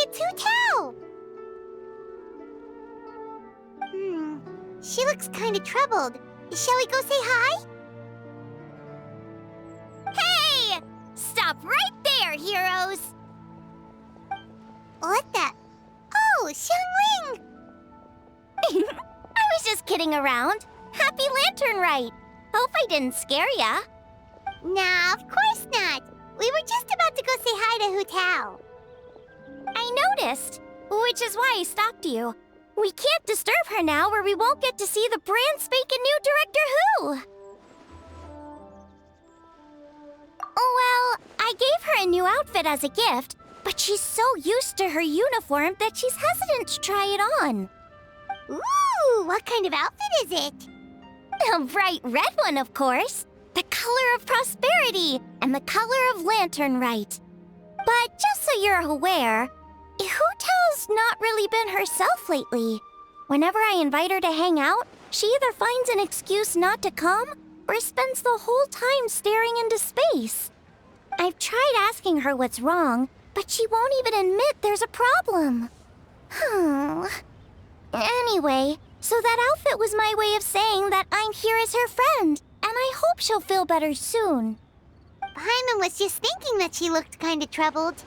It's Hu Tao! She looks kinda troubled. Shall we go say hi? Hey! Stop right there, heroes! What the? Oh, Xiangling! I was just kidding around. Happy Lantern Rite! Hope I didn't scare ya. Nah, of course not. We were just about to go say hi to Hu Tao. I noticed, which is why I stopped you. We can't disturb her now or we won't get to see the brand spanking new Director Who. Well, I gave her a new outfit as a gift, but she's so used to her uniform that she's hesitant to try it on. Ooh, what kind of outfit is it? A bright red one, of course. The color of prosperity and the color of Lantern Rite. But just so you're aware, Hu Tao's not really been herself lately. Whenever I invite her to hang out, she either finds an excuse not to come or spends the whole time staring into space. I've tried asking her what's wrong, but she won't even admit there's a problem. Anyway, so that outfit was my way of saying that I'm here as her friend, and I hope she'll feel better soon. Paimon was just thinking that she looked kinda troubled.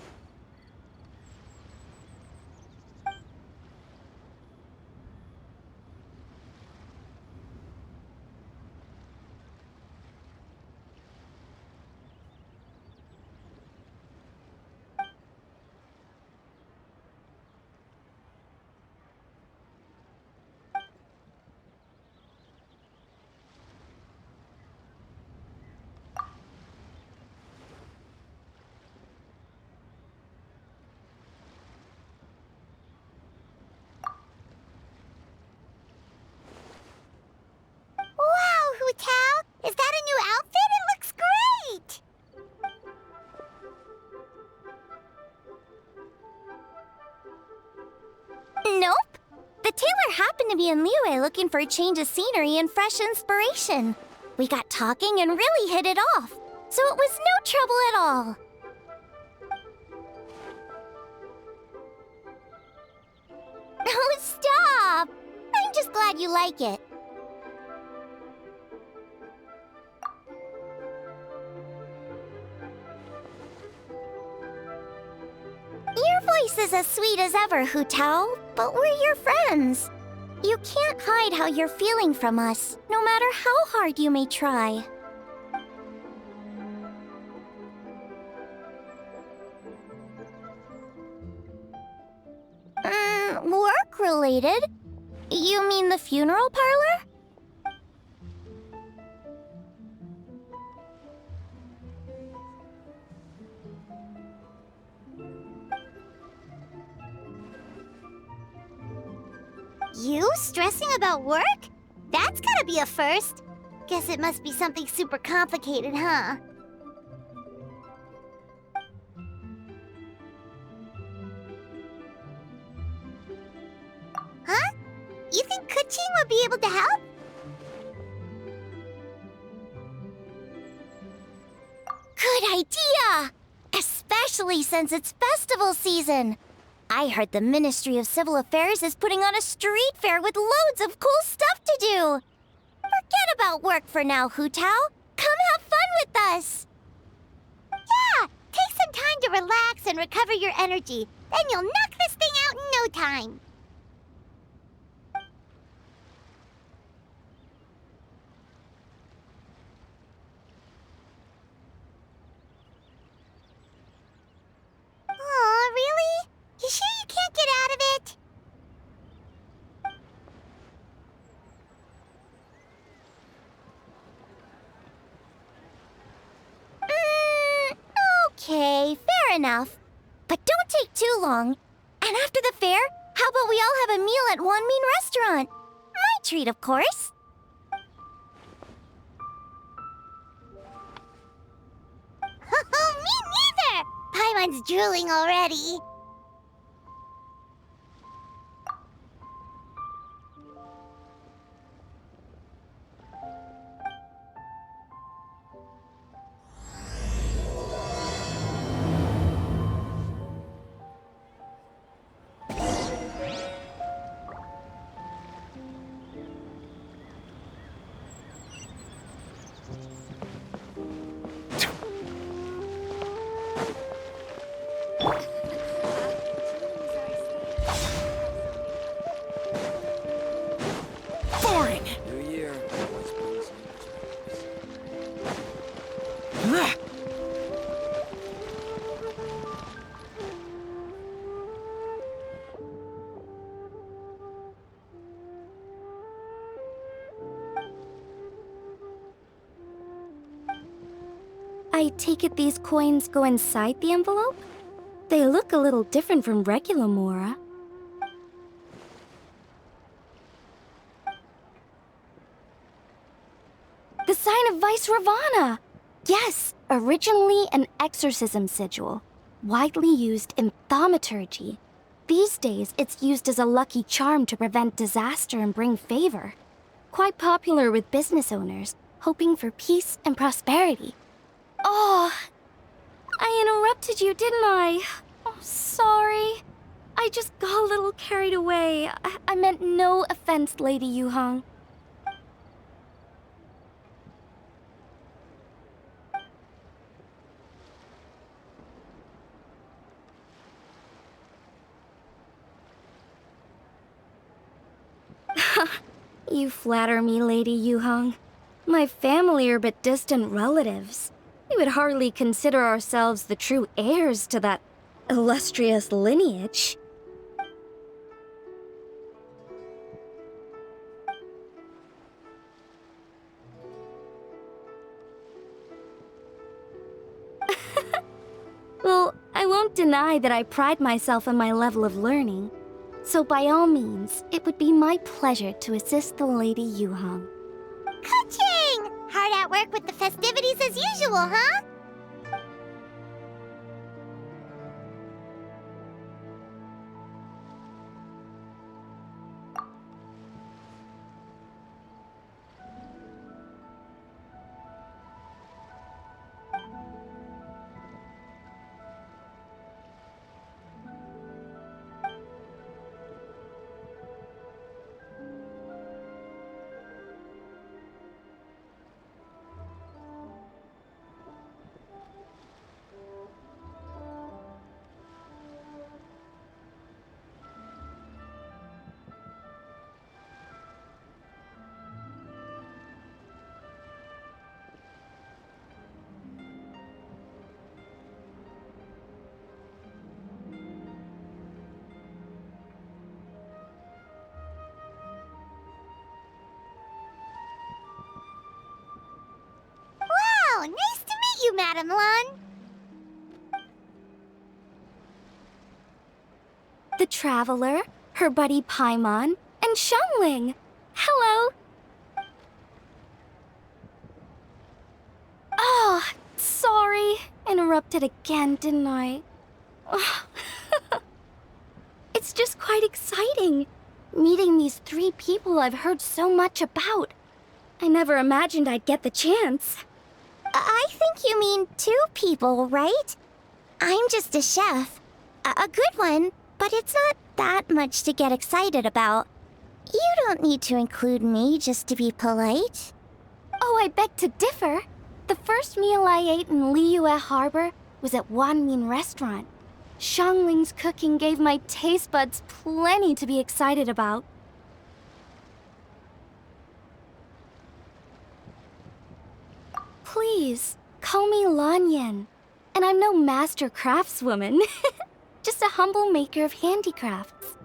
Wow, Hu Tao! Is that a new outfit? It looks great! Nope. The tailor happened to be in Liyue looking for a change of scenery and fresh inspiration. We got talking and really hit it off, so it was no trouble at all. Oh, stop! I'm just glad you like it. Your voice is as sweet as ever, Hu Tao, but we're your friends. You can't hide how you're feeling from us, no matter how hard you may try. Work-related? You mean the funeral parlor? You stressing about work? That's gotta be a first. Guess it must be something super complicated, huh? Huh? You think Kuching would be able to help? Good idea! Especially since it's festival season. I heard the Ministry of Civil Affairs is putting on a street fair with loads of cool stuff to do. Forget about work for now, Hu Tao. Come have fun with us. Yeah, take some time to relax and recover your energy. Then you'll knock this thing out in no time. Aw, really? You sure you can't get out of it? enough. But don't take too long. And after the fair, how about we all have a meal at Wanmin Restaurant? My treat, of course. Me neither! Paimon's drooling already. I take it these coins go inside the envelope? They look a little different from regular Mora. The sign of Vice Ravana! Yes, originally an exorcism sigil, widely used in thaumaturgy. These days, it's used as a lucky charm to prevent disaster and bring favor. Quite popular with business owners, hoping for peace and prosperity. Oh, I interrupted you, didn't I? Oh, sorry. I just got a little carried away. I meant no offense, Lady Yuhang. You flatter me, Lady Yuhang. My family are but distant relatives. We would hardly consider ourselves the true heirs to that illustrious lineage. Well, I won't deny that I pride myself on my level of learning. So by all means, it would be my pleasure to assist the Lady Yuhang. Ka-ching! Hard at work with the festivities as usual, huh? Wow, nice to meet you, Madam Lan. The Traveler, her buddy Paimon, and Xiangling. Hello. Oh, sorry. Interrupted again, didn't I? It's just quite exciting. Meeting these 3 people I've heard so much about. I never imagined I'd get the chance. I think you mean 2 people, right? I'm just a chef. A good one, but it's not that much to get excited about. You don't need to include me just to be polite. Oh, I beg to differ. The first meal I ate in Liyue Harbor was at Wanmin Restaurant. Xiangling's cooking gave my taste buds plenty to be excited about. Please, call me Lanyan. And I'm no master craftswoman. Just a humble maker of handicrafts.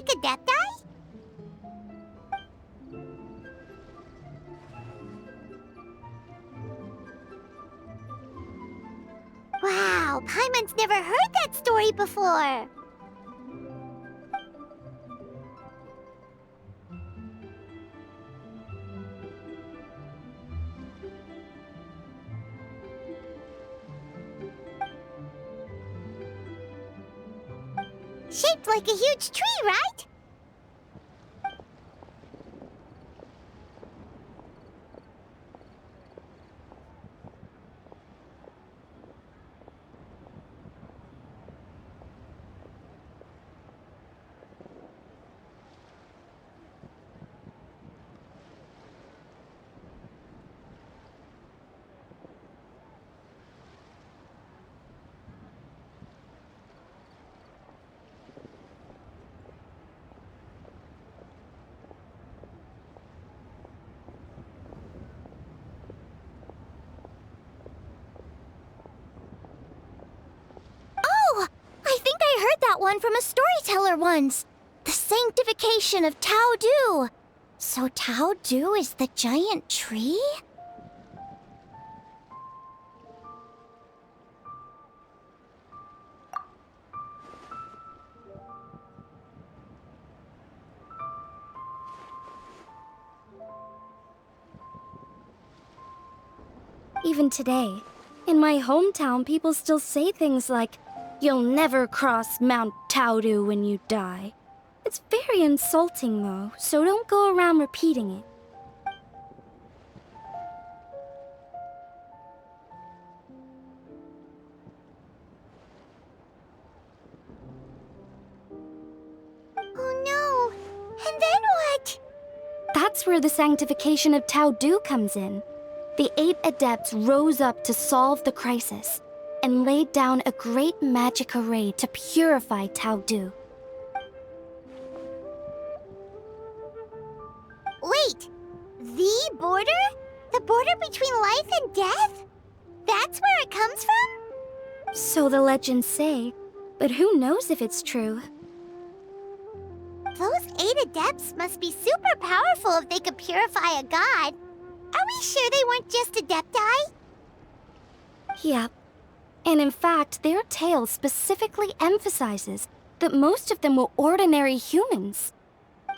like Adepti? Wow, Paimon's never heard that story before. Shaped like a huge tree, right? Oh! I think I heard that one from a storyteller once. The sanctification of Tao Dou. So Tao Dou is the giant tree? Even today, in my hometown, people still say things like, "You'll never cross Mount Tao Dou when you die." It's very insulting, though, so don't go around repeating it. Oh no! And then what? That's where the sanctification of Tao Dou comes in. The 8 Adepts rose up to solve the crisis and laid down a great magic array to purify Tao Dou. Wait! The border? The border between life and death? That's where it comes from? So the legends say, but who knows if it's true? Those 8 Adepts must be super powerful if they could purify a god. Are we sure they weren't just Adepti? Yep. And in fact, their tale specifically emphasizes that most of them were ordinary humans.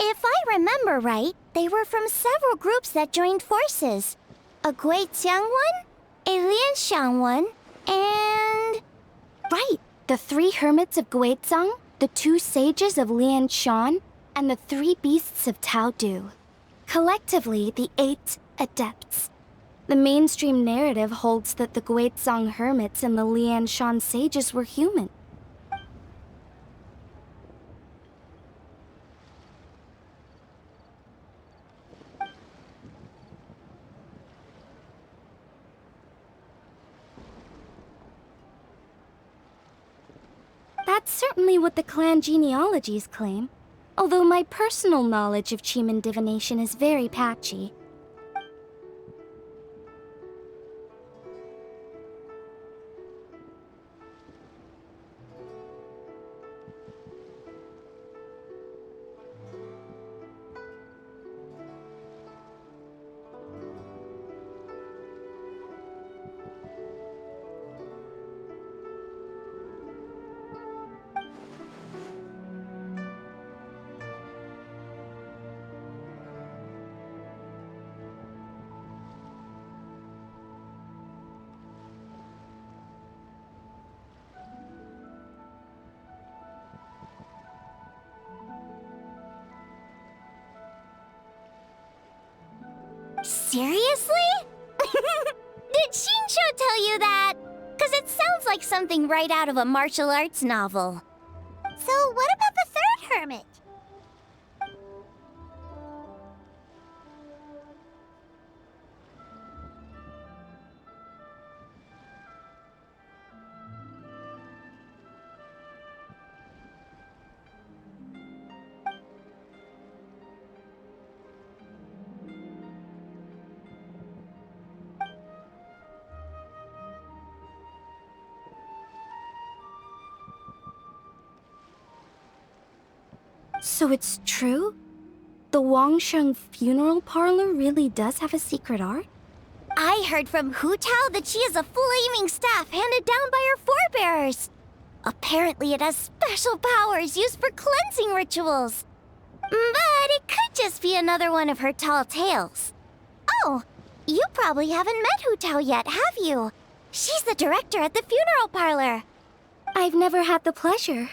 If I remember right, they were from several groups that joined forces. A Guixiang one, a Lianxiang one, and... Right, the 3 hermits of Guizang, the 2 sages of Lianshan, and the 3 beasts of Tao Dou. Collectively, the 8 Adepts. The mainstream narrative holds that the Guizang hermits and the Lianshan sages were human. That's certainly what the clan genealogies claim, although my personal knowledge of Chiman divination is very patchy. Seriously? Did Shinsho tell you that? 'Cause it sounds like something right out of a martial arts novel. So what about the 3rd hermit? So it's true? The Wangsheng funeral parlor really does have a secret art? I heard from Hu Tao that she is a flaming staff handed down by her forebears. Apparently it has special powers used for cleansing rituals. But it could just be another one of her tall tales. Oh, you probably haven't met Hu Tao yet, have you? She's the director at the funeral parlor. I've never had the pleasure,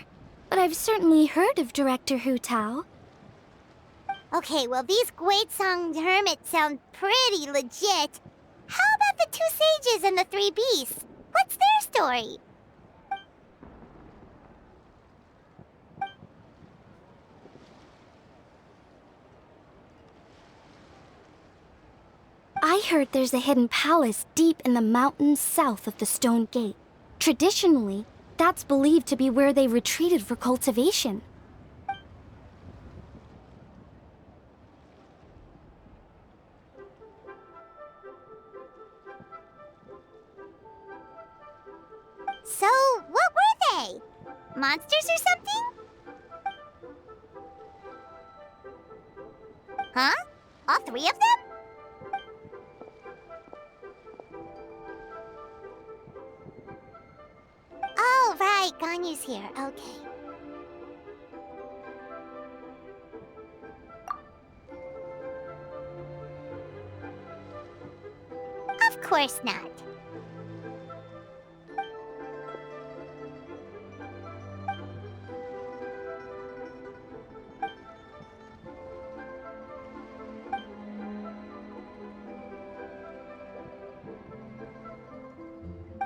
but I've certainly heard of Director Hu Tao. Okay, well, these Guizhong hermits sound pretty legit. How about the two sages and the three beasts? What's their story? I heard there's a hidden palace deep in the mountains south of the Stone Gate. Traditionally, that's believed to be where they retreated for cultivation. So, what were they? Monsters or something? Huh? All three of them? Oh, right, Ganyu's here, okay. Of course not.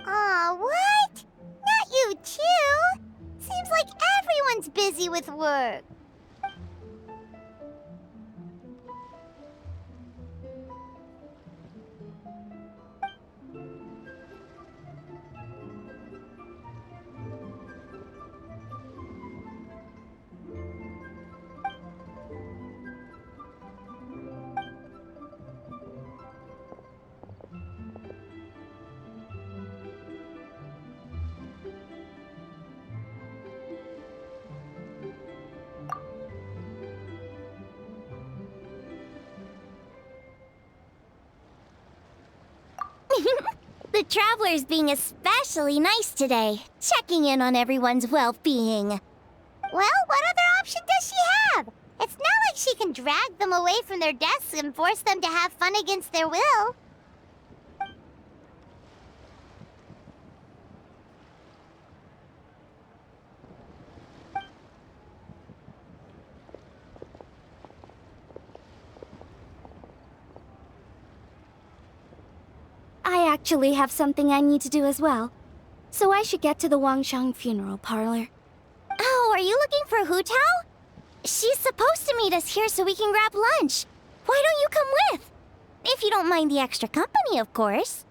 Aw, what? Not you too? Seems like everyone's busy with work. The Traveler's being especially nice today, checking in on everyone's well-being. Well, what other option does she have? It's not like she can drag them away from their desks and force them to have fun against their will. I actually have something I need to do as well, so I should get to the Wangsheng funeral parlor. Oh, are you looking for Hu Tao? She's supposed to meet us here so we can grab lunch. Why don't you come with? If you don't mind the extra company, of course.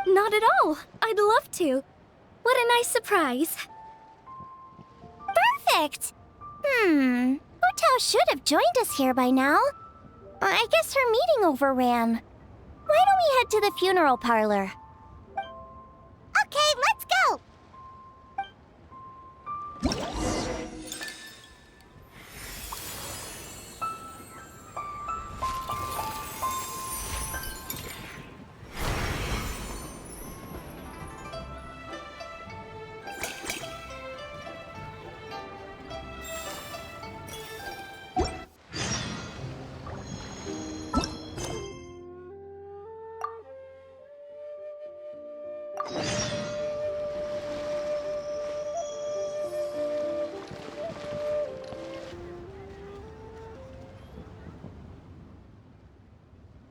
Not at all. I'd love to. What a nice surprise. Perfect! Hu Tao should have joined us here by now. I guess her meeting overran. Why don't we head to the funeral parlor? Okay, let's go!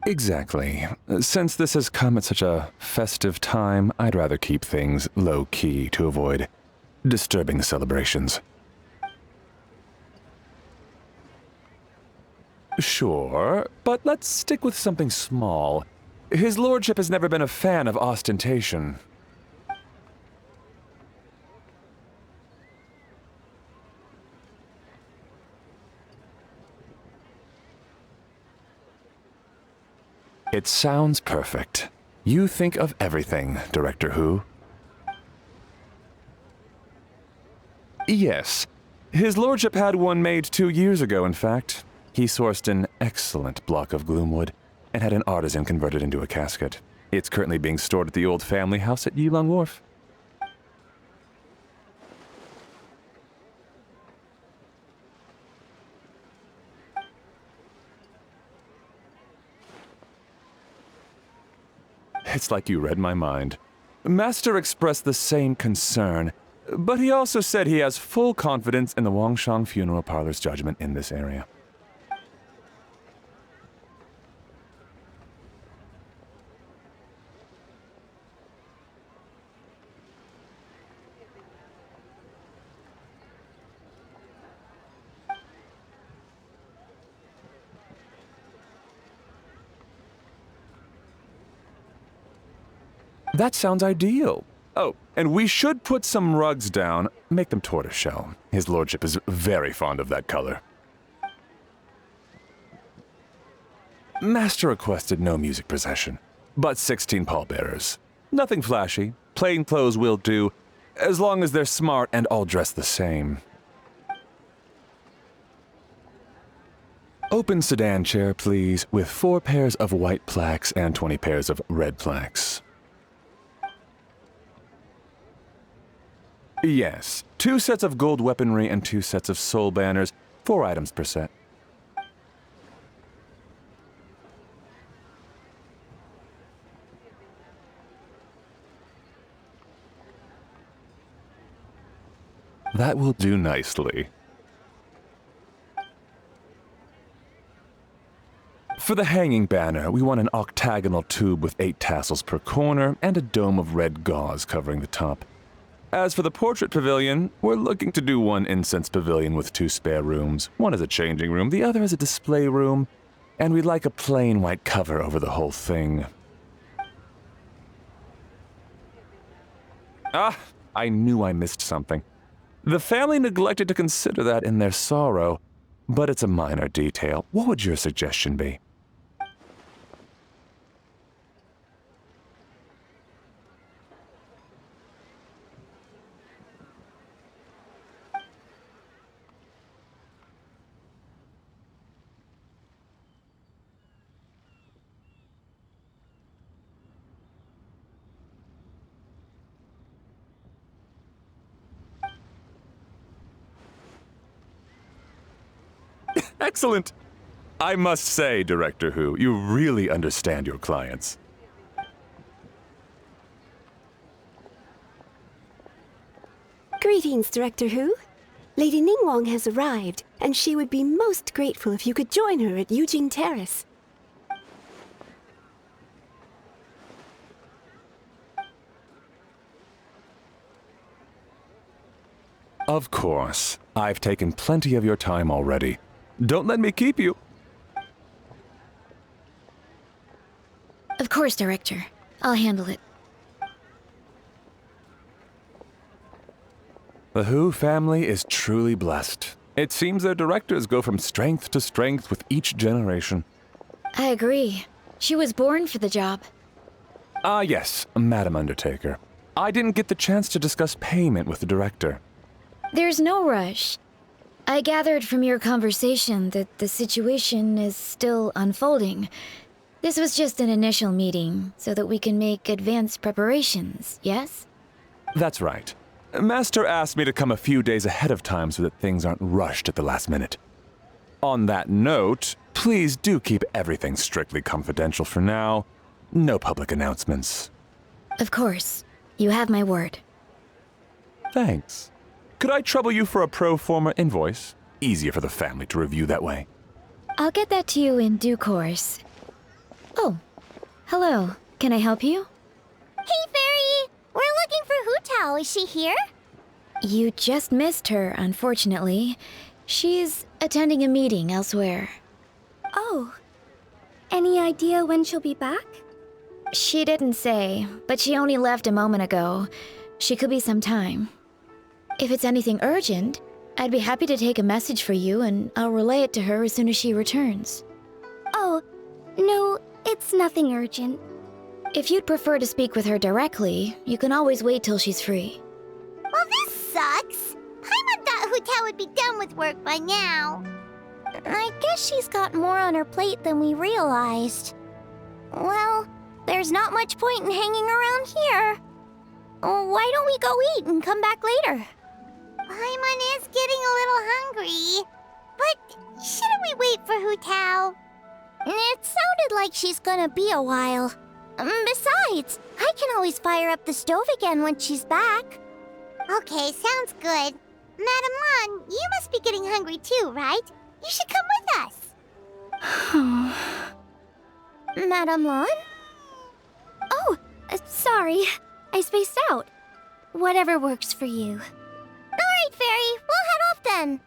Exactly. Since this has come at such a festive time, I'd rather keep things low-key to avoid disturbing the celebrations. Sure, but let's stick with something small. His lordship has never been a fan of ostentation. It sounds perfect. You think of everything, Director Hu. Yes. His lordship had one made 2 years ago, in fact. He sourced an excellent block of gloomwood and had an artisan convert it into a casket. It's currently being stored at the old family house at Yilong Wharf. It's like you read my mind. Master expressed the same concern, but he also said he has full confidence in the Wangshang Funeral Parlor's judgment in this area. That sounds ideal. Oh, and we should put some rugs down, make them tortoiseshell. His lordship is very fond of that color. Master requested no music procession, but 16 pallbearers. Nothing flashy, plain clothes will do, as long as they're smart and all dressed the same. Open sedan chair, please, with 4 pairs of white plaques and 20 pairs of red plaques. Yes, 2 sets of gold weaponry and 2 sets of soul banners, 4 items per set. That will do nicely. For the hanging banner, we want an octagonal tube with 8 tassels per corner and a dome of red gauze covering the top. As for the portrait pavilion, we're looking to do one incense pavilion with 2 spare rooms. One as a changing room, the other as a display room, and we'd like a plain white cover over the whole thing. Ah, I knew I missed something. The family neglected to consider that in their sorrow, but it's a minor detail. What would your suggestion be? Excellent! I must say, Director Hu, you really understand your clients. Greetings, Director Hu. Lady Ningguang has arrived, and she would be most grateful if you could join her at Yujing Terrace. Of course. I've taken plenty of your time already. Don't let me keep you. Of course, Director. I'll handle it. The Hu family is truly blessed. It seems their directors go from strength to strength with each generation. I agree. She was born for the job. Ah, yes, Madam Undertaker. I didn't get the chance to discuss payment with the director. There's no rush. I gathered from your conversation that the situation is still unfolding. This was just an initial meeting, so that we can make advanced preparations, yes? That's right. Master asked me to come a few days ahead of time so that things aren't rushed at the last minute. On that note, please do keep everything strictly confidential for now. No public announcements. Of course. You have my word. Thanks. Could I trouble you for a pro forma invoice? Easier for the family to review that way. I'll get that to you in due course. Oh, hello. Can I help you? Hey, Fairy! We're looking for Hu Tao. Is she here? You just missed her, unfortunately. She's attending a meeting elsewhere. Oh. Any idea when she'll be back? She didn't say, but she only left a moment ago. She could be some time. If it's anything urgent, I'd be happy to take a message for you and I'll relay it to her as soon as she returns. Oh, no, it's nothing urgent. If you'd prefer to speak with her directly, you can always wait till she's free. Well, this sucks. I'm at that Hu Tao would be done with work by now. I guess she's got more on her plate than we realized. Well, there's not much point in hanging around here. Why don't we go eat and come back later? Paimon is getting a little hungry. But shouldn't we wait for Hu Tao? It sounded like she's gonna be a while. Besides, I can always fire up the stove again when she's back. Okay, sounds good. Madame Lan, you must be getting hungry too, right? You should come with us. Madame Lan? Oh, sorry. I spaced out. Whatever works for you. Alright, Fairy, we'll head off then.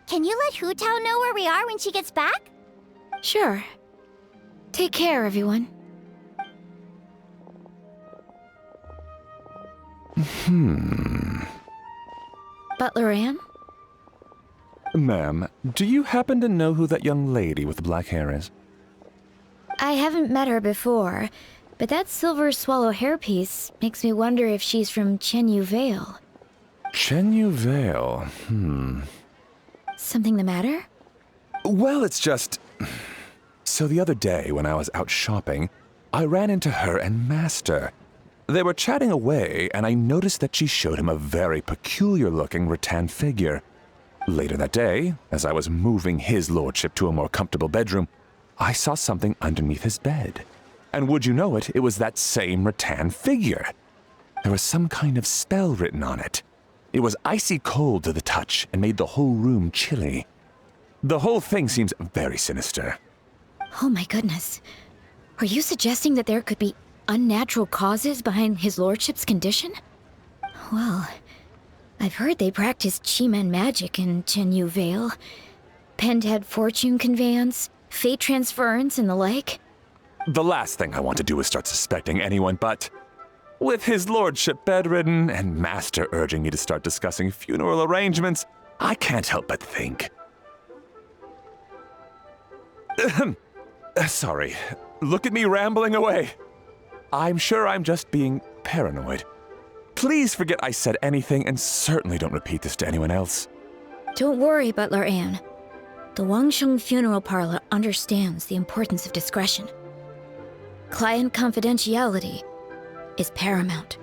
Can you let Hu Tao know where we are when she gets back? Sure. Take care, everyone. Butler Anne? Ma'am, do you happen to know who that young lady with the black hair is? I haven't met her before, but that silver swallow hairpiece makes me wonder if she's from Chenyu Vale. Chenyu Vale, Something the matter? Well, it's just... So the other day, when I was out shopping, I ran into her and Master. They were chatting away, and I noticed that she showed him a very peculiar-looking rattan figure. Later that day, as I was moving his lordship to a more comfortable bedroom, I saw something underneath his bed. And would you know it, it was that same rattan figure. There was some kind of spell written on it. It was icy cold to the touch and made the whole room chilly. The whole thing seems very sinister. Oh my goodness. Are you suggesting that there could be unnatural causes behind his lordship's condition? Well, I've heard they practice Chi-Man magic in Chenyu Vale. Pentad fortune conveyance, fate transference, and the like. The last thing I want to do is start suspecting anyone, but... with his lordship bedridden and Master urging me to start discussing funeral arrangements, I can't help but think. Sorry. Look at me rambling away. I'm sure I'm just being paranoid. Please forget I said anything and certainly don't repeat this to anyone else. Don't worry, Butler Anne. The Wangsheng Funeral Parlor understands the importance of discretion. Client confidentiality is paramount.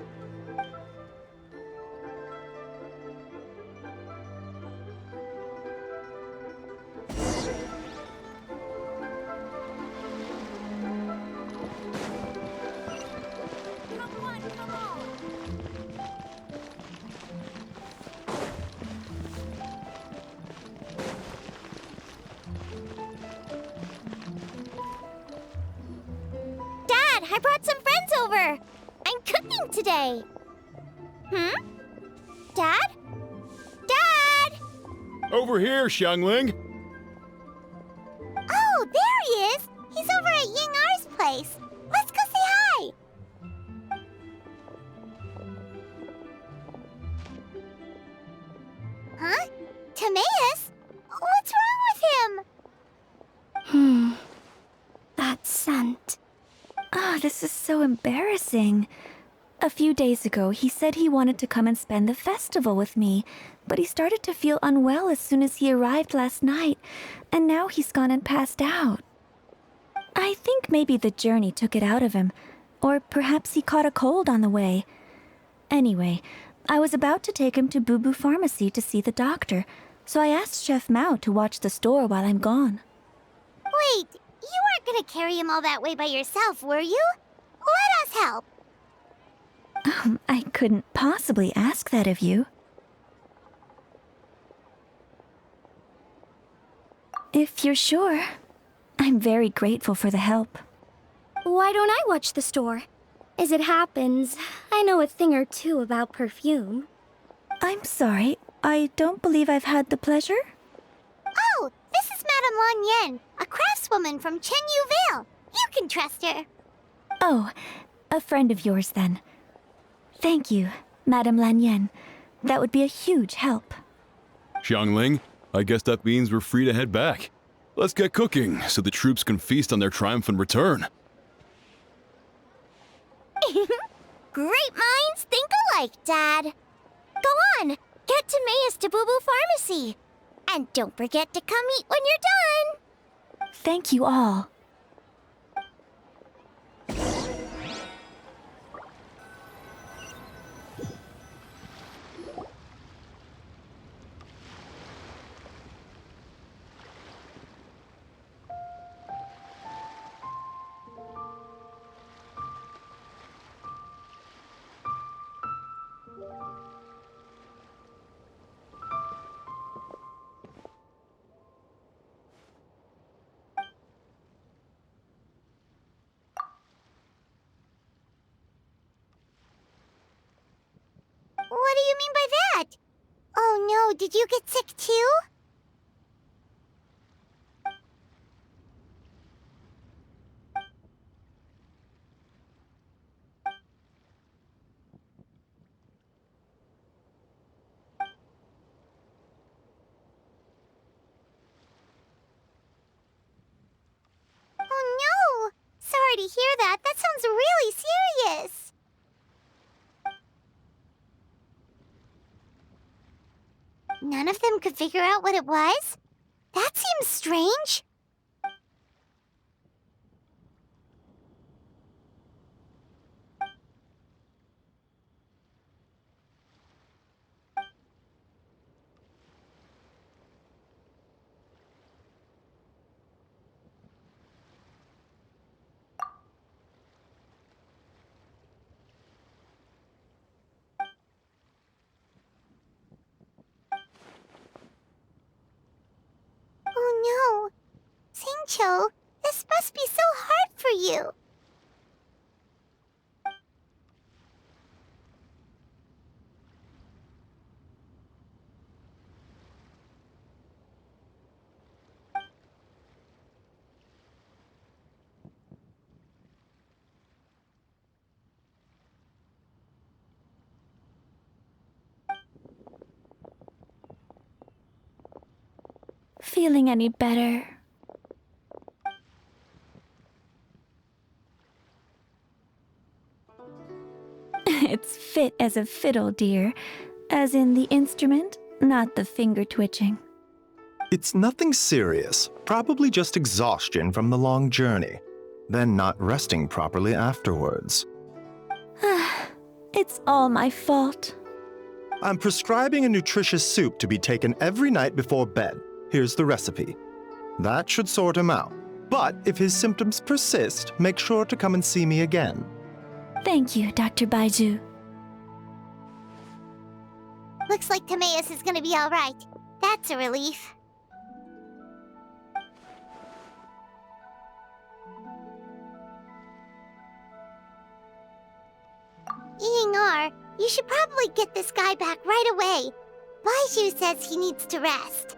I brought some friends over. I'm cooking today. Dad? Dad! Over here, Xiangling. Oh, there he is. He's over at Ying-Ar's place. Let's go say hi. Huh? Timaeus? What's wrong with him? That scent. Ah, this is so embarrassing. A few days ago, he said he wanted to come and spend the festival with me, but he started to feel unwell as soon as he arrived last night, and now he's gone and passed out. I think maybe the journey took it out of him, or perhaps he caught a cold on the way. Anyway, I was about to take him to Boo Boo Pharmacy to see the doctor, so I asked Chef Mao to watch the store while I'm gone. Wait, you weren't gonna carry him all that way by yourself, were you? Let us help. I couldn't possibly ask that of you. If you're sure, I'm very grateful for the help. Why don't I watch the store? As it happens, I know a thing or two about perfume. I'm sorry, I don't believe I've had the pleasure. Oh, this is Madame Lan Yen, a craftswoman from Chenyu Vale. You can trust her. Oh, a friend of yours then. Thank you, Madame Lan Yen. That would be a huge help. Xiangling, I guess that means we're free to head back. Let's get cooking so the troops can feast on their triumphant return. Great minds think alike, Dad. Go on, Get Timaeus to Boo Boo Pharmacy. And don't forget to come eat when you're done. Thank you all. What do you mean by that? Oh no, did you get sick too? Oh no! Sorry to hear that. That sounds really serious. None of them could figure out what it was? That seems strange. Oh no. Singcho, this must be so hard for you. Feeling any better? It's fit as a fiddle, dear. As in the instrument, not the finger twitching. It's nothing serious, probably just exhaustion from the long journey, then not resting properly afterwards. It's all my fault. I'm prescribing a nutritious soup to be taken every night before bed. Here's the recipe. That should sort him out. But if his symptoms persist, make sure to come and see me again. Thank you, Dr. Baizhu. Looks like Timaeus is gonna be alright. That's a relief. Ying-ar, you should probably get this guy back right away. Baizhu says he needs to rest.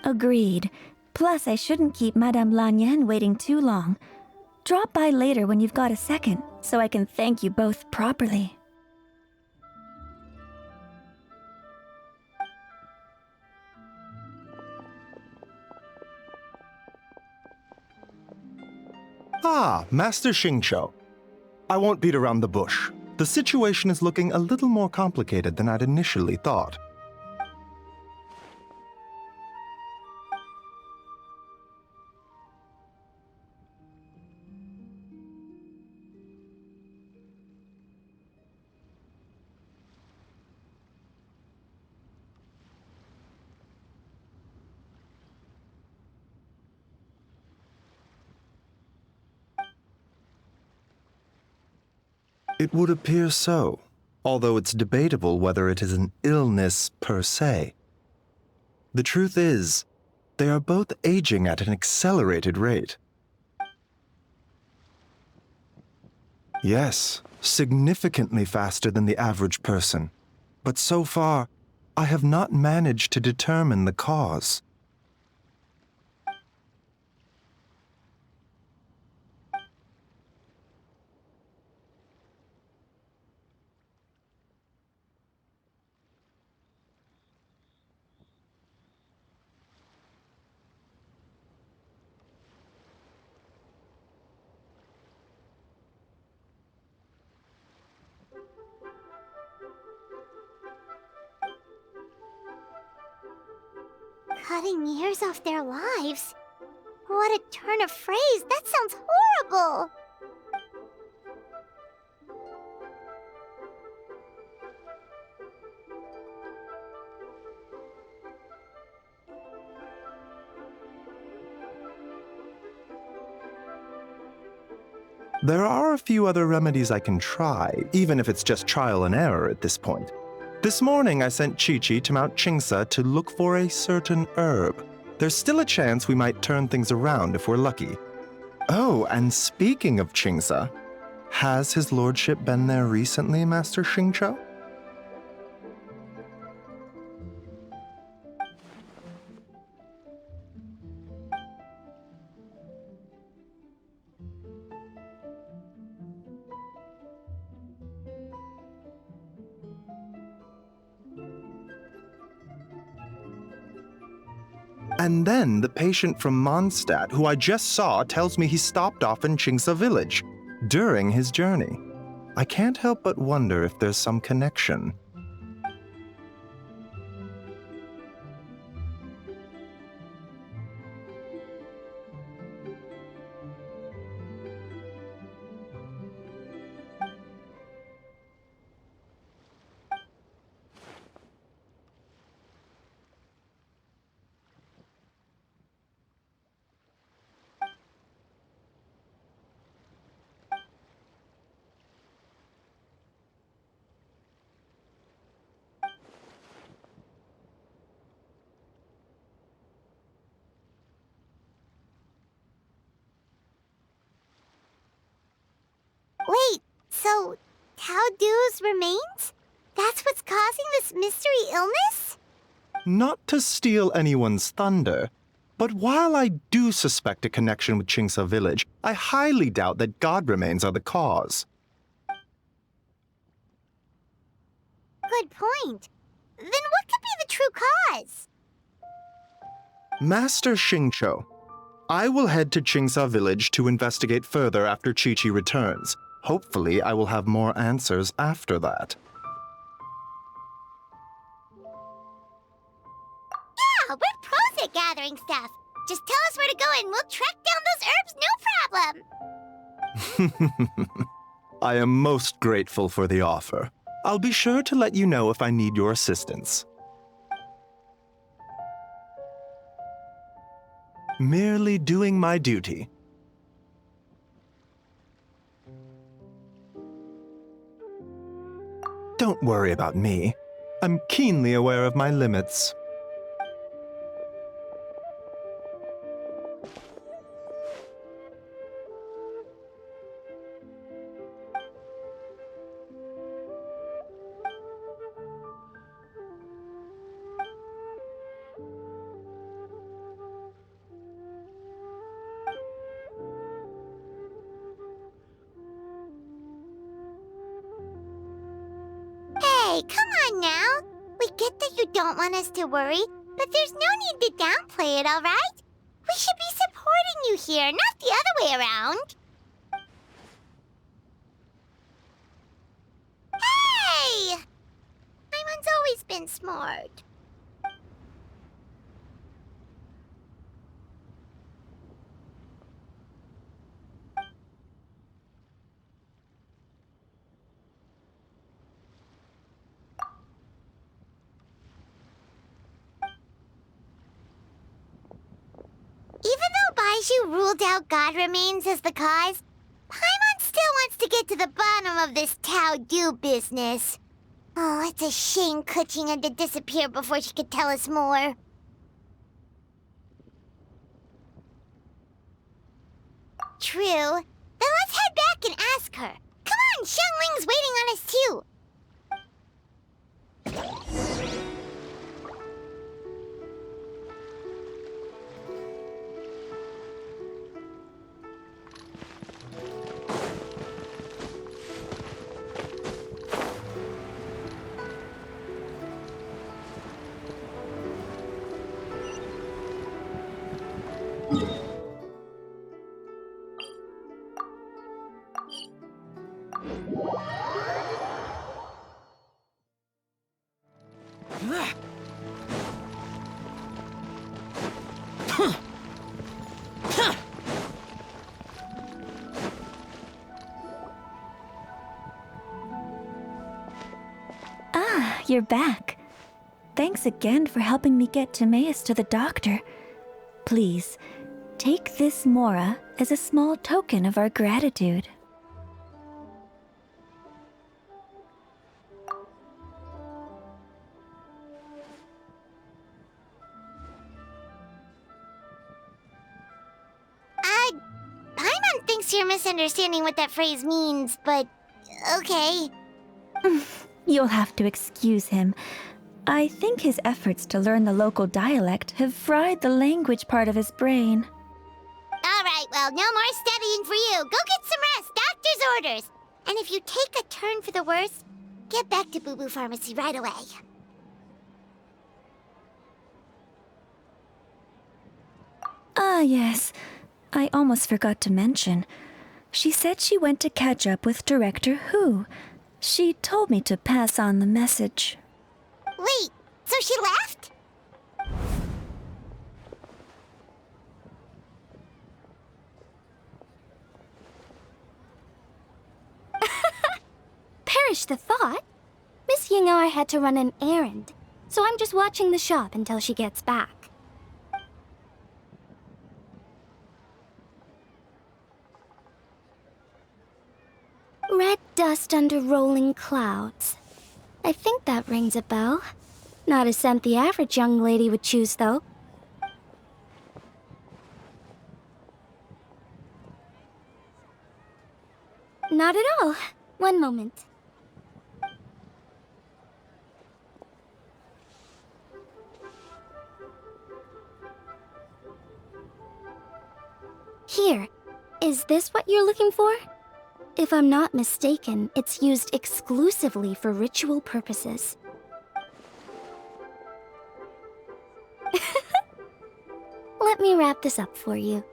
Agreed. Plus, I shouldn't keep Madame Lanyan waiting too long. Drop by later when you've got a second, so I can thank you both properly. Ah, Master Xingqiu. I won't beat around the bush. The situation is looking a little more complicated than I'd initially thought. It would appear so, although it's debatable whether it is an illness per se. The truth is, they are both aging at an accelerated rate. Yes, significantly faster than the average person. But so far, I have not managed to determine the cause. Cutting years off their lives? What a turn of phrase! That sounds horrible! There are a few other remedies I can try, even if it's just trial and error at this point. This morning I sent Chi-Chi to Mount Qingsa to look for a certain herb. There's still a chance we might turn things around if we're lucky. Oh, and speaking of Qingsa, has his lordship been there recently, Master Xingqiu? And then the patient from Mondstadt, who I just saw, tells me he stopped off in Qingsa village during his journey. I can't help but wonder if there's some connection. Wait, so Tao Dou's remains? That's what's causing this mystery illness? Not to steal anyone's thunder, but while I do suspect a connection with Qingsa village, I highly doubt that god remains are the cause. Good point. Then what could be the true cause? Master Xingqiu, I will head to Qingsa village to investigate further after Chi-Chi returns. Hopefully, I will have more answers after that. Yeah, we're pros at gathering stuff. Just tell us where to go and we'll track down those herbs, no problem. I am most grateful for the offer. I'll be sure to let you know if I need your assistance. Merely doing my duty. Don't worry about me. I'm keenly aware of my limits. Hey, come on now. We get that you don't want us to worry, but there's no need to downplay it, all right? We should be supporting you here, not the other way around. Hey! Paimon's always been smart. Even though Baizhu ruled out God remains as the cause, Paimon still wants to get to the bottom of this Tao Dou business. Oh, it's a shame Kuching had to disappear before she could tell us more. True. Then let's head back and ask her. Come on, Xiangling's waiting on us too. you're back. Thanks again for helping me get Timaeus to the doctor. Please, take this Mora as a small token of our gratitude. Paimon thinks you're misunderstanding what that phrase means, but okay. You'll have to excuse him. I think his efforts to learn the local dialect have fried the language part of his brain. Alright, well, no more studying for you. Go get some rest. Doctor's orders. And if you take a turn for the worse, get back to Boo Boo Pharmacy right away. Ah, yes. I almost forgot to mention. She said she went to catch up with Director Hu. She told me to pass on the message. Wait, so she left? Perish the thought. Miss Yingar had to run an errand, so I'm just watching the shop until she gets back. Red dust under rolling clouds. I think that rings a bell. Not a scent the average young lady would choose, though. Not at all. One moment. Here. Is this what you're looking for? If I'm not mistaken, it's used exclusively for ritual purposes. Let me wrap this up for you.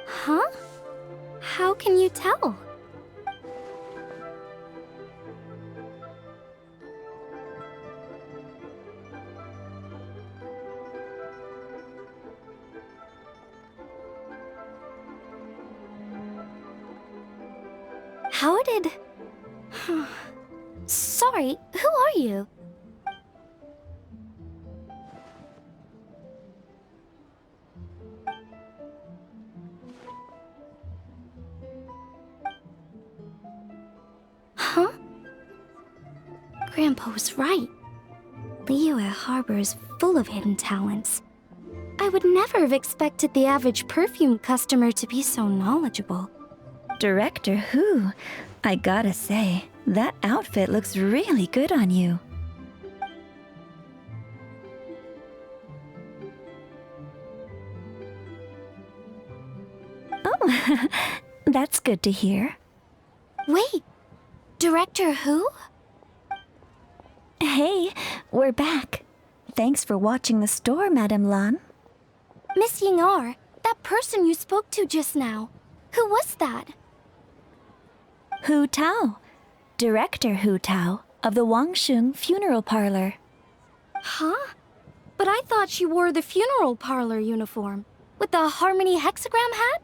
Huh? How can you tell? How did... Sorry, who are you? Huh? Grandpa was right. Liyue Harbor is full of hidden talents. I would never have expected the average perfume customer to be so knowledgeable. Director Hu, I gotta say, that outfit looks really good on you. Oh, that's good to hear. Wait, Director Hu? Hey, we're back. Thanks for watching the store, Madame Lan. Miss Yingar, that person you spoke to just now. Who was that? Hu Tao. Director Hu Tao of the Wangsheng Funeral Parlor. Huh? But I thought she wore the funeral parlor uniform, with the Harmony hexagram hat?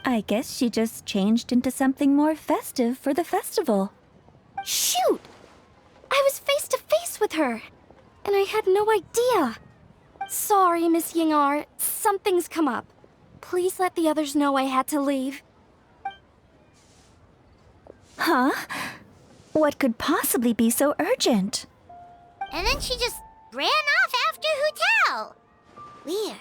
I guess she just changed into something more festive for the festival. Shoot! I was face to face with her, and I had no idea. Sorry, Miss Yingar, something's come up. Please let the others know I had to leave. Huh? What could possibly be so urgent? And then she just ran off after Hu Tao. Weird.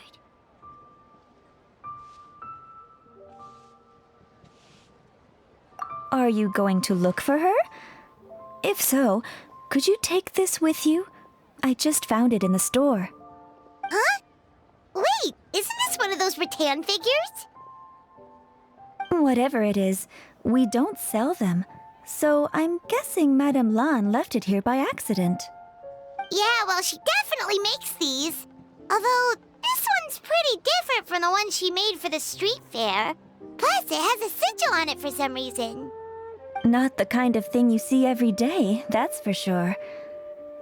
Are you going to look for her? If so, could you take this with you? I just found it in the store. Huh? Wait, isn't this one of those rattan figures? Whatever it is, we don't sell them. So I'm guessing Madame Lan left it here by accident. Yeah, well, she definitely makes these. Although, this one's pretty different from the one she made for the street fair. Plus, it has a sigil on it for some reason. Not the kind of thing you see every day, that's for sure.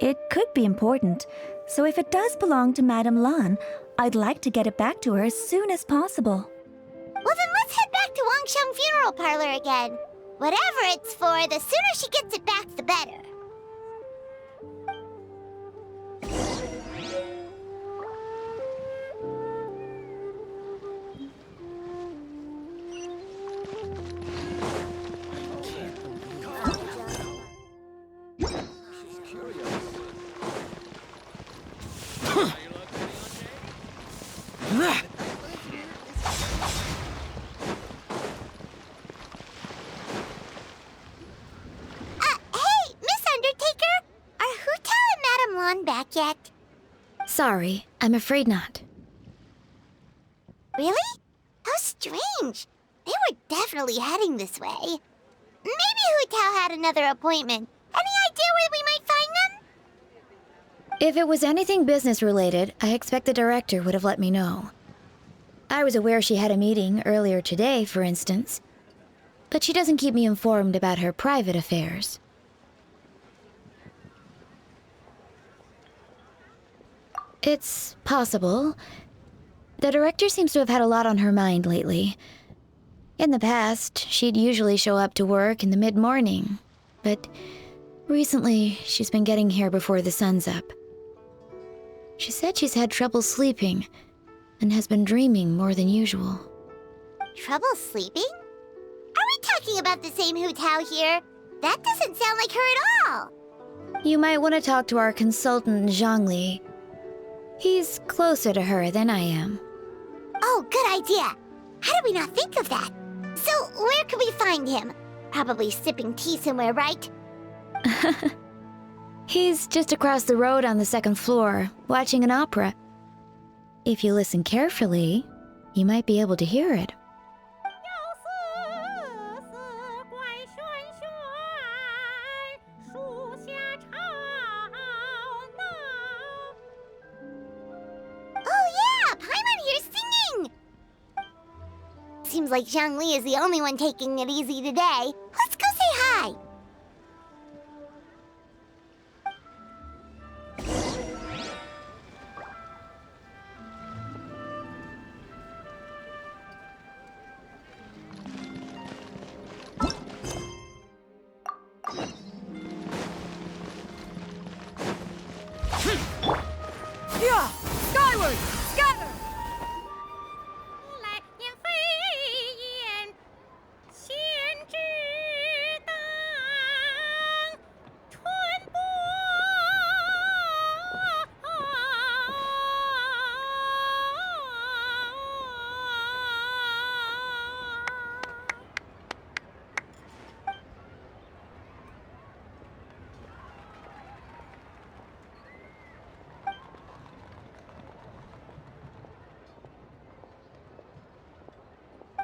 It could be important, so if it does belong to Madame Lan, I'd like to get it back to her as soon as possible. Well, then let's head back to Wangsheng Funeral Parlor again. Whatever it's for, the sooner she gets it back, the better. Hey, Miss Undertaker! Are Hu Tao and Madame Lan back yet? Sorry, I'm afraid not. Really? How strange. They were definitely heading this way. Maybe Hu Tao had another appointment. Any idea where we might find them? If it was anything business related, I expect the director would have let me know. I was aware she had a meeting earlier today, for instance. But she doesn't keep me informed about her private affairs. It's possible. The director seems to have had a lot on her mind lately. In the past, she'd usually show up to work in the mid-morning, but recently she's been getting here before the sun's up. She said she's had trouble sleeping and has been dreaming more than usual. Trouble sleeping? Are we talking about the same Hu Tao here? That doesn't sound like her at all. You might want to talk to our consultant, Zhongli. He's closer to her than I am. Oh, good idea. How did we not think of that? So, where could we find him? Probably sipping tea somewhere, right? He's just across the road on the second floor, watching an opera. If you listen carefully, you might be able to hear it. Oh yeah, Paimon here's singing! Seems like Zhongli is the only one taking it easy today. Let's go say hi! Yeah! Skyward! Scatter!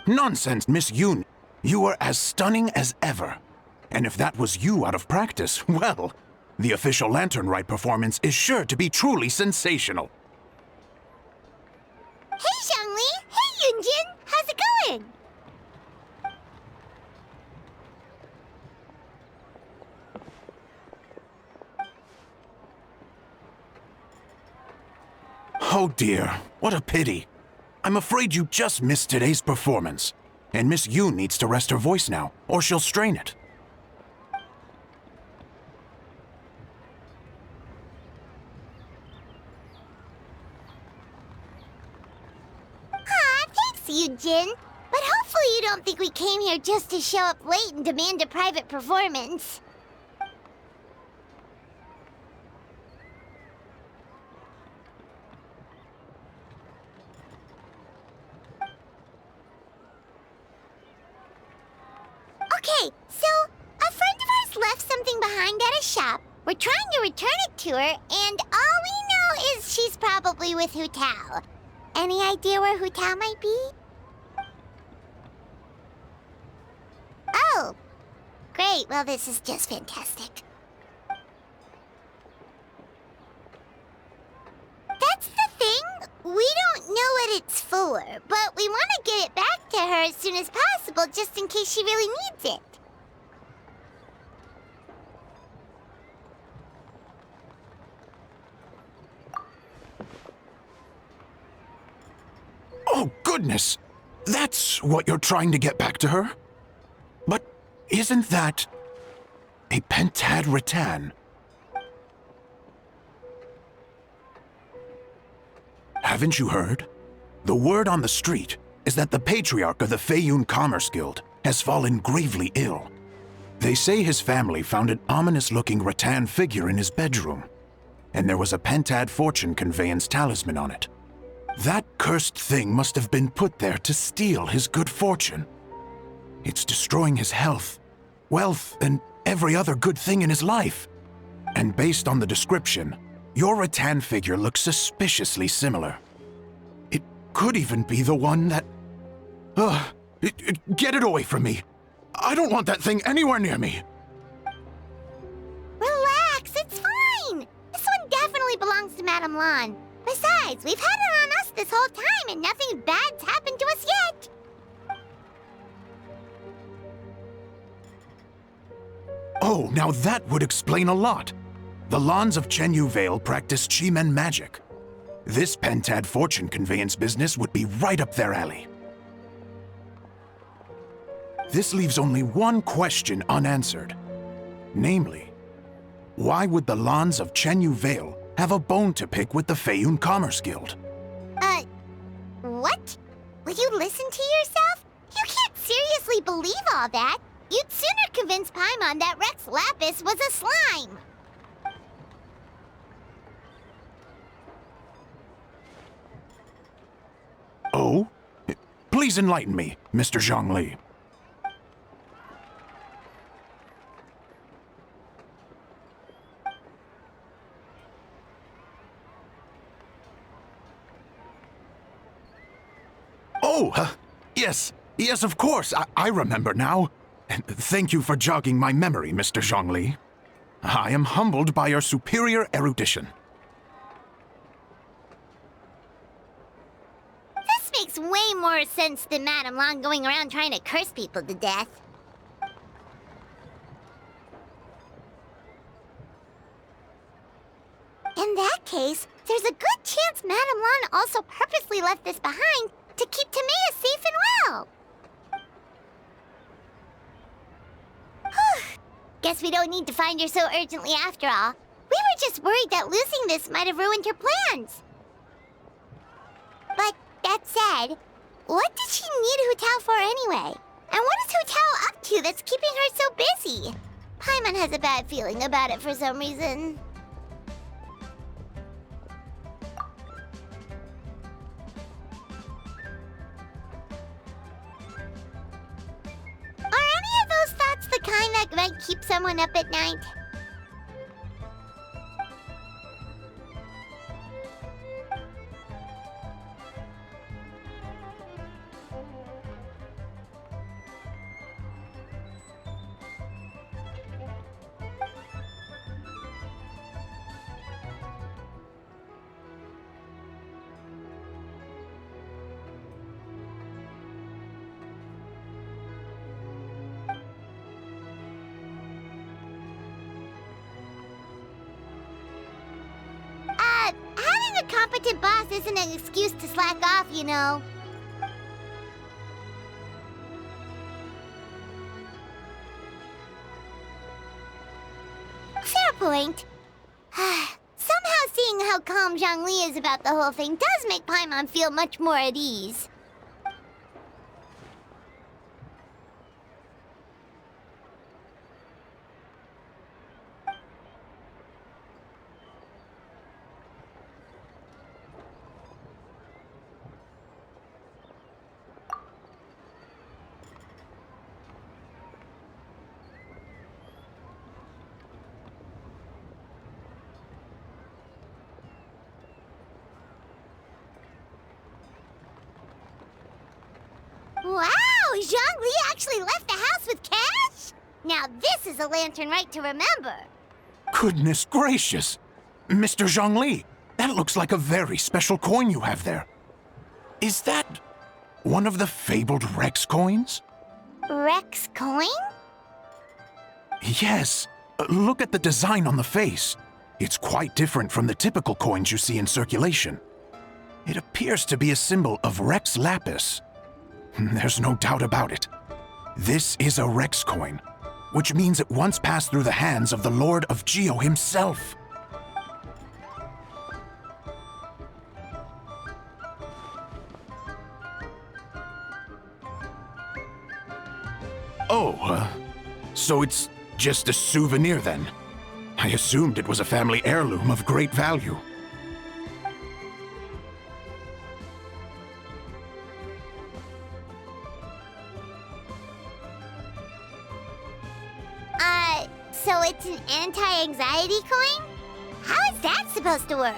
Nonsense, Miss Yoon. You are as stunning as ever. And if that was you out of practice, well, the official Lantern Rite performance is sure to be truly sensational. Hey, Zhongli! Hey, Yunjin! How's it going? Oh dear, what a pity. I'm afraid you just missed today's performance. And Miss Yoon needs to rest her voice now, or she'll strain it. Aw, thanks, Yunjin. But hopefully you don't think we came here just to show up late and demand a private performance. Okay, so a friend of ours left something behind at a shop. We're trying to return it to her, and all we know is she's probably with Hu Tao. Any idea where Hu Tao might be? Oh, great. Well, this is just fantastic. That's the thing. We don't know what it's for, but we want to get it back to her as soon as possible just in case she really needs it. Oh, goodness! That's what you're trying to get back to her? But isn't that a pentad rattan? Haven't you heard? The word on the street is that the patriarch of the Feiyun Commerce Guild has fallen gravely ill. They say his family found an ominous-looking rattan figure in his bedroom, and there was a pentad fortune conveyance talisman on it. That cursed thing must have been put there to steal his good fortune. It's destroying his health, wealth, and every other good thing in his life. And based on the description, your rattan figure looks suspiciously similar. It could even be the one that... Get it away from me! I don't want that thing anywhere near me! Relax, it's fine! This one definitely belongs to Madame Lan. Besides, we've had it on us this whole time and nothing bad's happened to us yet! Oh, now that would explain a lot. The Lans of Chenyu Vale practice Chi-Men magic. This pentad fortune conveyance business would be right up their alley. This leaves only one question unanswered. Namely, why would the Lans of Chenyu Vale have a bone to pick with the Feiyun Commerce Guild? What? Will you listen to yourself? You can't seriously believe all that. You'd sooner convince Paimon that Rex Lapis was a slime. Oh? Please enlighten me, Mr. Zhongli. Oh, yes, of course. I remember now. Thank you for jogging my memory, Mr. Zhongli. I am humbled by your superior erudition. This makes way more sense than Madame Lan going around trying to curse people to death. In that case, there's a good chance Madame Lan also purposely left this behind to keep Timaeus safe and well. Guess we don't need to find her so urgently after all. We were just worried that losing this might have ruined her plans. But that said, what did she need Hu Tao for anyway? And what is Hu Tao up to that's keeping her so busy? Paimon has a bad feeling about it for some reason. Are any of those thoughts the kind that might keep someone up at night? Having a competent boss isn't an excuse to slack off, you know. Fair point. Somehow seeing how calm Zhongli is about the whole thing does make Paimon feel much more at ease. Wow! Zhongli actually left the house with cash? Now this is a lantern right to remember. Goodness gracious! Mr. Zhongli, that looks like a very special coin you have there. Is that one of the fabled Rex coins? Rex coin? Yes. Look at the design on the face. It's quite different from the typical coins you see in circulation. It appears to be a symbol of Rex Lapis. There's no doubt about it. This is a Rex coin, which means it once passed through the hands of the Lord of Geo himself. Oh, so it's just a souvenir then? I assumed it was a family heirloom of great value. So it's an anti-anxiety coin? How is that supposed to work?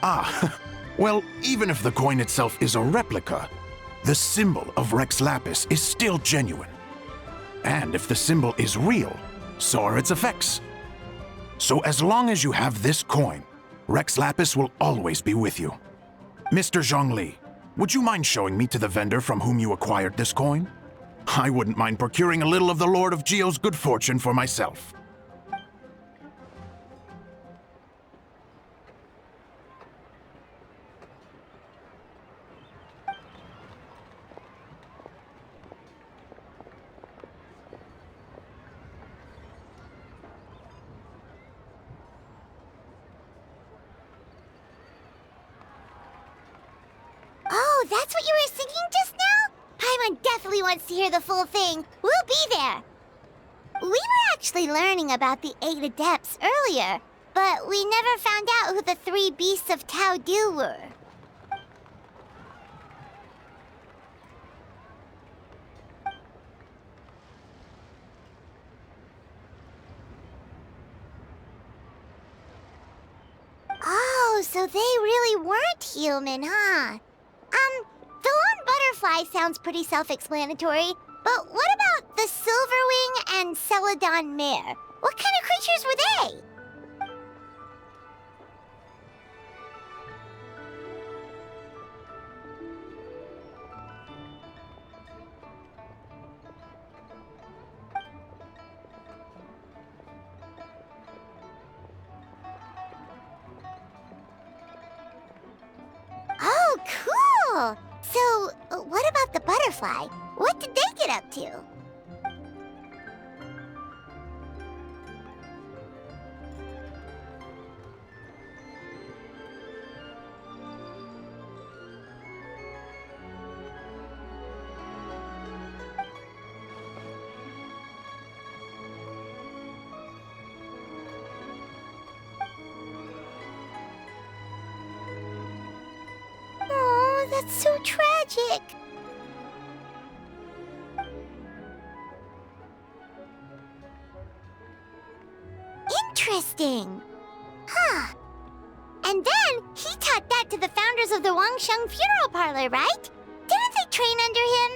Ah, well, even if the coin itself is a replica, the symbol of Rex Lapis is still genuine. And if the symbol is real, so are its effects. So as long as you have this coin, Rex Lapis will always be with you. Mr. Zhongli, would you mind showing me to the vendor from whom you acquired this coin? I wouldn't mind procuring a little of the Lord of Geo's good fortune for myself. Oh, that's what you were singing just now? Paimon definitely wants to hear the full thing. We'll be there. We were actually learning about the Eight Adepts earlier, but we never found out who the three beasts of Tao Dou were. Oh, so they really weren't human, huh? The lone butterfly sounds pretty self-explanatory, but what about the silverwing and celadon mare? What kind of creatures were they? Oh, cool! So, what about the butterfly? What did they get up to? Oh, that's so tragic. Interesting. Huh. And then he taught that to the founders of the Wangsheng Funeral Parlor, right? Didn't they train under him?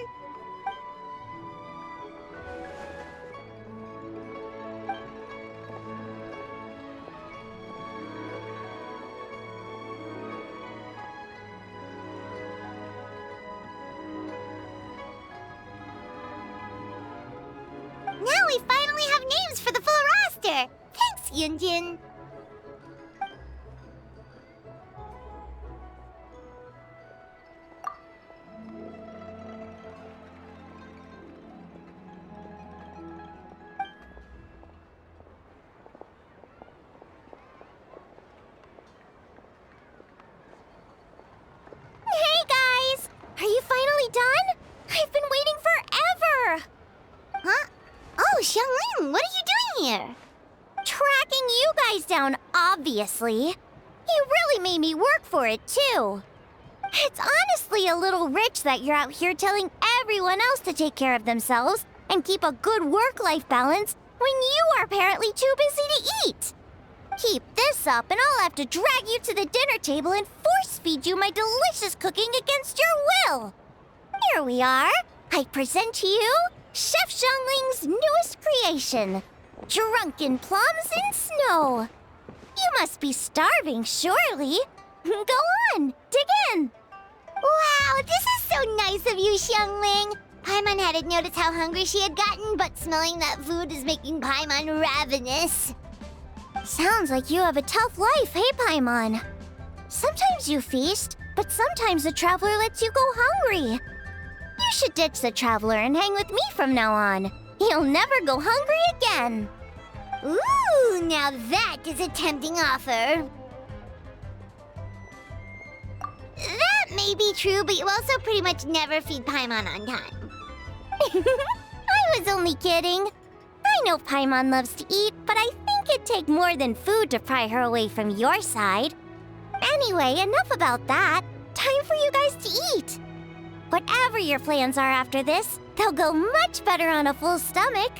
Now we finally have names for the full roster. Thanks, Yunjin. Hey guys! Are you finally done? I've been waiting forever! Huh? Oh, Xiangling, what are you doing here? Tracking you guys down, obviously. You really made me work for it, too. It's honestly a little rich that you're out here telling everyone else to take care of themselves and keep a good work-life balance when you are apparently too busy to eat. Keep this up and I'll have to drag you to the dinner table and force-feed you my delicious cooking against your will. Here we are. I present to you Chef Zhongling's newest creation, Drunken Plums in Snow. You must be starving, surely. Go on, dig in. Wow, this is so nice of you, Xiangling. Paimon hadn't noticed how hungry she had gotten, but smelling that food is making Paimon ravenous. Sounds like you have a tough life, hey, Paimon? Sometimes you feast, but sometimes the traveler lets you go hungry. You should ditch the traveler and hang with me from now on. You'll never go hungry again. Ooh, now that is a tempting offer. That may be true, but you also pretty much never feed Paimon on time. I was only kidding. I know Paimon loves to eat, but I think it'd take more than food to pry her away from your side. Anyway, enough about that. Time for you guys to eat. Whatever your plans are after this, they'll go much better on a full stomach.